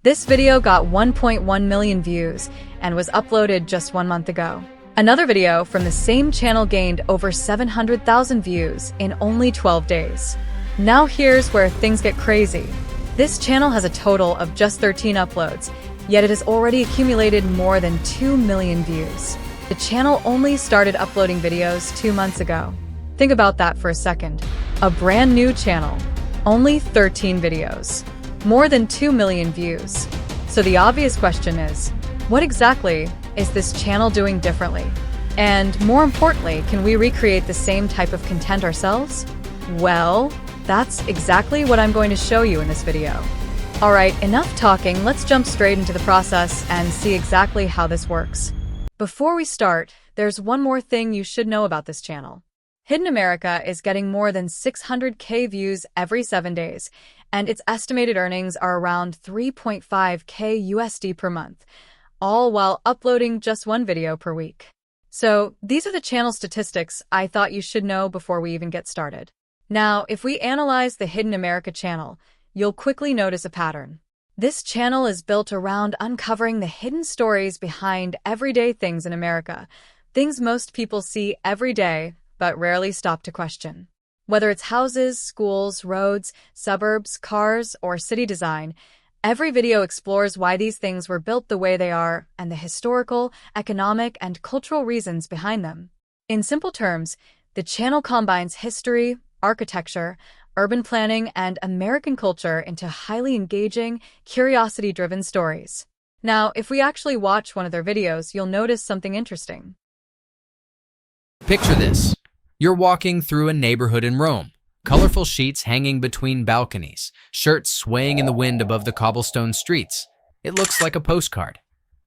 This video got 1.1 million views and was uploaded just 1 month ago. Another video from the same channel gained over 700,000 views in only 12 days. Now here's where things get crazy. This channel has a total of just 13 uploads, yet it has already accumulated more than 2 million views. The channel only started uploading videos 2 months ago. Think about that for a second. A brand new channel, only 13 videos, more than 2 million views. So the obvious question is, what exactly is this channel doing differently? And more importantly, can we recreate the same type of content ourselves? Well, that's exactly what I'm going to show you in this video. Alright, enough talking, let's jump straight into the process and see exactly how this works. Before we start, there's one more thing you should know about this channel. Hidden America is getting more than 600K views every 7 days, and its estimated earnings are around 3.5K USD per month, all while uploading just one video per week. So these are the channel statistics I thought you should know before we even get started. Now, if we analyze the Hidden America channel, you'll quickly notice a pattern. This channel is built around uncovering the hidden stories behind everyday things in America, things most people see every day but rarely stop to question. Whether it's houses, schools, roads, suburbs, cars, or city design, every video explores why these things were built the way they are and the historical, economic, and cultural reasons behind them. In simple terms, the channel combines history, architecture, urban planning, and American culture into highly engaging, curiosity-driven stories. Now, if we actually watch one of their videos, you'll notice something interesting. Picture this. You're walking through a neighborhood in Rome. Colorful sheets hanging between balconies, shirts swaying in the wind above the cobblestone streets. It looks like a postcard.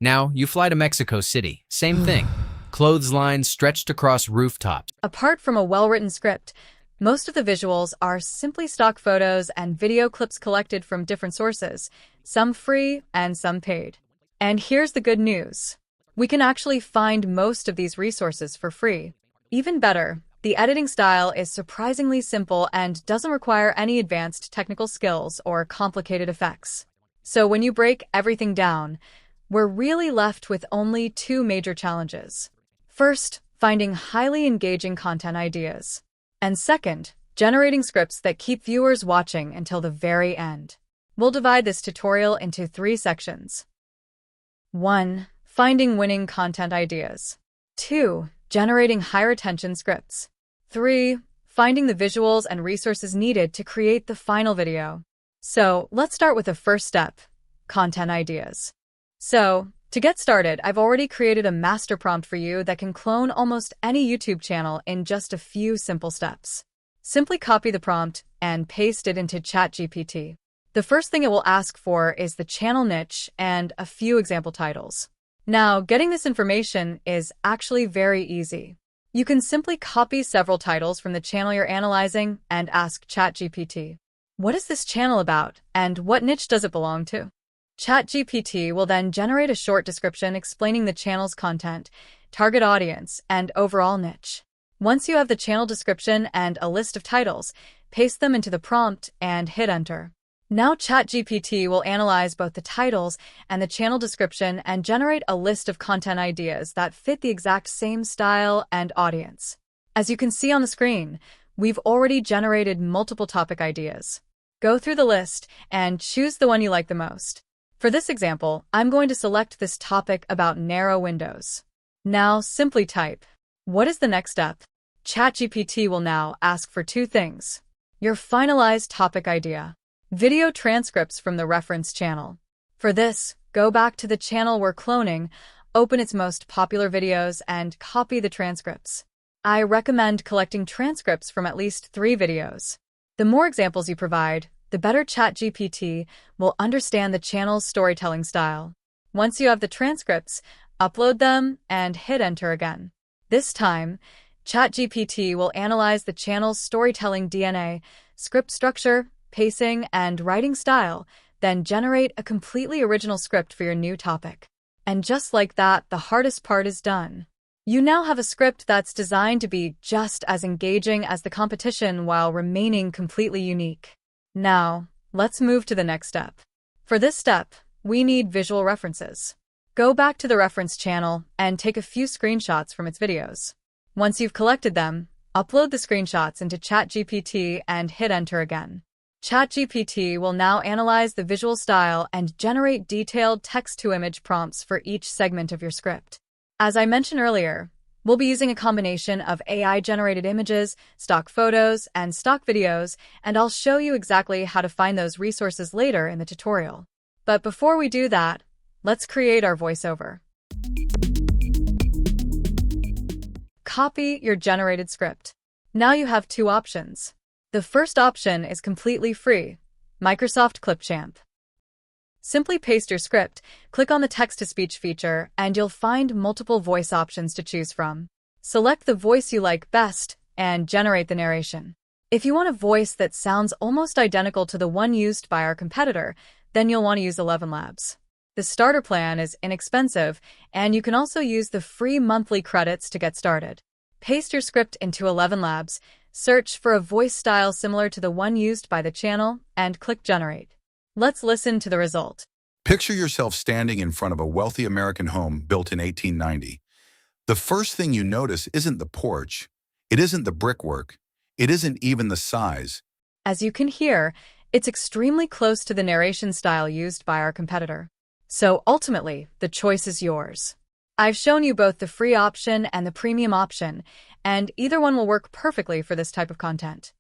Now, you fly to Mexico City. Same thing. Clotheslines stretched across rooftops. Apart from a well-written script, most of the visuals are simply stock photos and video clips collected from different sources, some free and some paid. And here's the good news. We can actually find most of these resources for free. Even better, the editing style is surprisingly simple and doesn't require any advanced technical skills or complicated effects. So when you break everything down, we're really left with only 2 major challenges. First, finding highly engaging content ideas. And second, generating scripts that keep viewers watching until the very end. We'll divide this tutorial into 3 sections. 1. Finding winning content ideas. 2. Generating high-retention scripts. 3. Finding the visuals and resources needed to create the final video. So, let's start with the first step, content ideas. So, to get started, I've already created a master prompt for you that can clone almost any YouTube channel in just a few simple steps. Simply copy the prompt and paste it into ChatGPT. The first thing it will ask for is the channel niche and a few example titles. Now, getting this information is actually very easy. You can simply copy several titles from the channel you're analyzing and ask ChatGPT, what is this channel about and what niche does it belong to? ChatGPT will then generate a short description explaining the channel's content, target audience, and overall niche. Once you have the channel description and a list of titles, paste them into the prompt and hit enter. Now ChatGPT will analyze both the titles and the channel description and generate a list of content ideas that fit the exact same style and audience. As you can see on the screen, we've already generated multiple topic ideas. Go through the list and choose the one you like the most. For this example, I'm going to select this topic about narrow windows. Now simply type, what is the next step? ChatGPT will now ask for 2 things. Your finalized topic idea. Video transcripts from the reference channel. For this, go back to the channel we're cloning, open its most popular videos, and copy the transcripts. I recommend collecting transcripts from at least 3 videos. The more examples you provide, the better ChatGPT will understand the channel's storytelling style. Once you have the transcripts, upload them and hit enter again. This time, ChatGPT will analyze the channel's storytelling DNA, script structure, pacing, and writing style, then generate a completely original script for your new topic. And just like that, the hardest part is done. You now have a script that's designed to be just as engaging as the competition while remaining completely unique. Now, let's move to the next step. For this step, we need visual references. Go back to the reference channel and take a few screenshots from its videos. Once you've collected them, upload the screenshots into ChatGPT and hit enter again. ChatGPT will now analyze the visual style and generate detailed text-to-image prompts for each segment of your script. As I mentioned earlier, we'll be using a combination of AI-generated images, stock photos, and stock videos, and I'll show you exactly how to find those resources later in the tutorial. But before we do that, let's create our voiceover. Copy your generated script. Now you have two options. The first option is completely free, Microsoft Clipchamp. Simply paste your script, click on the text-to-speech feature, and you'll find multiple voice options to choose from. Select the voice you like best and generate the narration. If you want a voice that sounds almost identical to the one used by our competitor, then you'll want to use 11 Labs. The starter plan is inexpensive, and you can also use the free monthly credits to get started. Paste your script into 11 Labs, search for a voice style similar to the one used by the channel, and click Generate. Let's listen to the result. Picture yourself standing in front of a wealthy American home built in 1890. The first thing you notice isn't the porch, it isn't the brickwork, it isn't even the size. As you can hear, it's extremely close to the narration style used by our competitor. So ultimately, the choice is yours. I've shown you both the free option and the premium option, and either one will work perfectly for this type of content.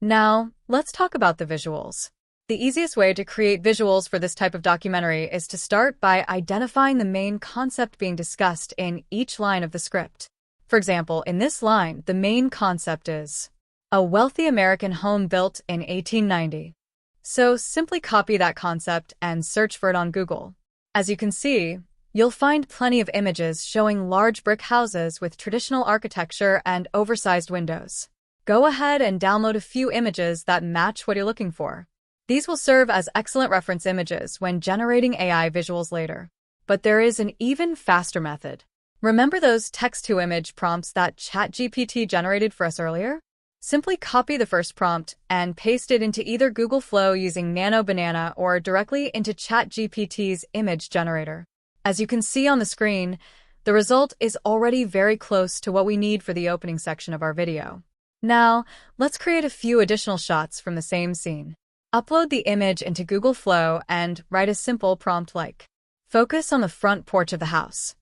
Now, let's talk about the visuals. The easiest way to create visuals for this type of documentary is to start by identifying the main concept being discussed in each line of the script. For example, in this line, the main concept is a wealthy American home built in 1890. So simply copy that concept and search for it on Google. As you can see, you'll find plenty of images showing large brick houses with traditional architecture and oversized windows. Go ahead and download a few images that match what you're looking for. These will serve as excellent reference images when generating AI visuals later. But there is an even faster method. Remember those text-to-image prompts that ChatGPT generated for us earlier? Simply copy the first prompt and paste it into either Google Flow using Nano Banana or directly into ChatGPT's image generator. As you can see on the screen, the result is already very close to what we need for the opening section of our video. Now, let's create a few additional shots from the same scene. Upload the image into Google Flow and write a simple prompt like, "Focus on the front porch of the house."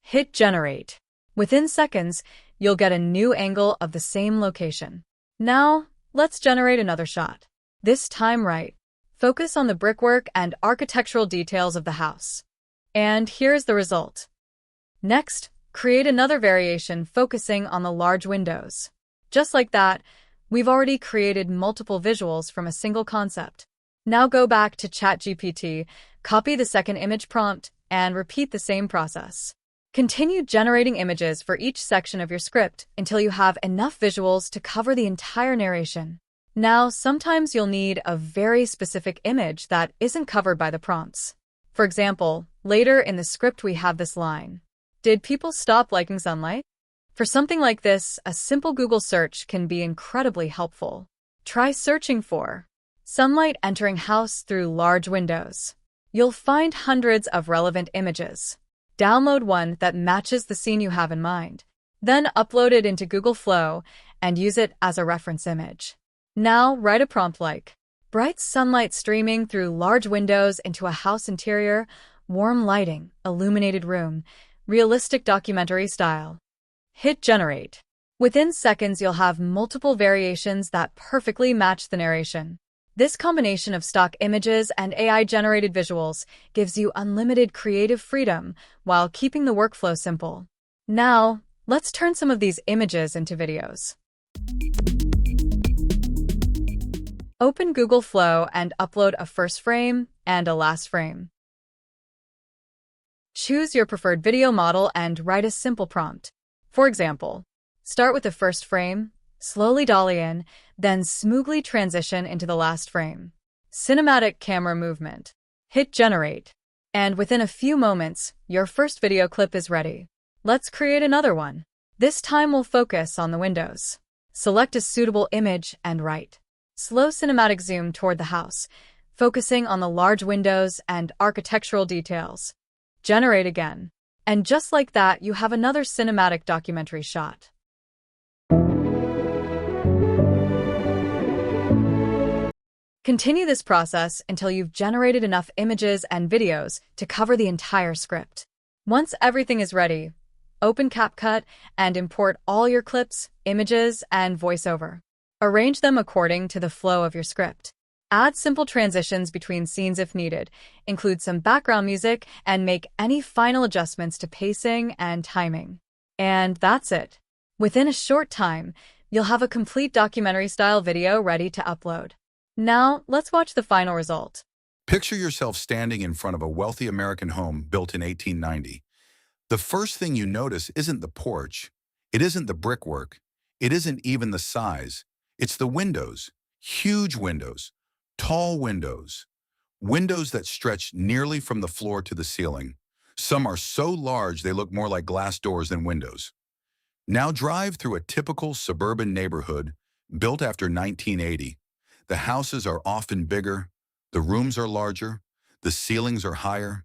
Hit Generate. Within seconds, you'll get a new angle of the same location. Now, let's generate another shot. This time right. Focus on the brickwork and architectural details of the house. And here's the result. Next, create another variation focusing on the large windows. Just like that, we've already created multiple visuals from a single concept. Now go back to ChatGPT, copy the second image prompt, and repeat the same process. Continue generating images for each section of your script until you have enough visuals to cover the entire narration. Now, sometimes you'll need a very specific image that isn't covered by the prompts. For example, later in the script we have this line, "Did people stop liking sunlight?" For something like this, a simple Google search can be incredibly helpful. Try searching for sunlight entering house through large windows. You'll find hundreds of relevant images. Download one that matches the scene you have in mind. Then upload it into Google Flow and use it as a reference image. Now write a prompt like, "Bright sunlight streaming through large windows into a house interior, warm lighting, illuminated room, realistic documentary style." Hit Generate. Within seconds, you'll have multiple variations that perfectly match the narration. This combination of stock images and AI-generated visuals gives you unlimited creative freedom while keeping the workflow simple. Now, let's turn some of these images into videos. Open Google Flow and upload a first frame and a last frame. Choose your preferred video model and write a simple prompt. For example, start with the first frame, slowly dolly in, then smoothly transition into the last frame. Cinematic camera movement. Hit Generate. And within a few moments, your first video clip is ready. Let's create another one. This time we'll focus on the windows. Select a suitable image and write, Slow cinematic zoom toward the house, focusing on the large windows and architectural details. Generate again. And just like that, you have another cinematic documentary shot. Continue this process until you've generated enough images and videos to cover the entire script. Once everything is ready, open CapCut and import all your clips, images, and voiceover. Arrange them according to the flow of your script. Add simple transitions between scenes if needed, include some background music, and make any final adjustments to pacing and timing. And that's it. Within a short time, you'll have a complete documentary-style video ready to upload. Now, let's watch the final result. Picture yourself standing in front of a wealthy American home built in 1890. The first thing you notice isn't the porch, it isn't the brickwork, it isn't even the size. It's the windows, huge windows, tall windows, windows that stretch nearly from the floor to the ceiling. Some are so large they look more like glass doors than windows. Now drive through a typical suburban neighborhood built after 1980. The houses are often bigger, the rooms are larger, the ceilings are higher,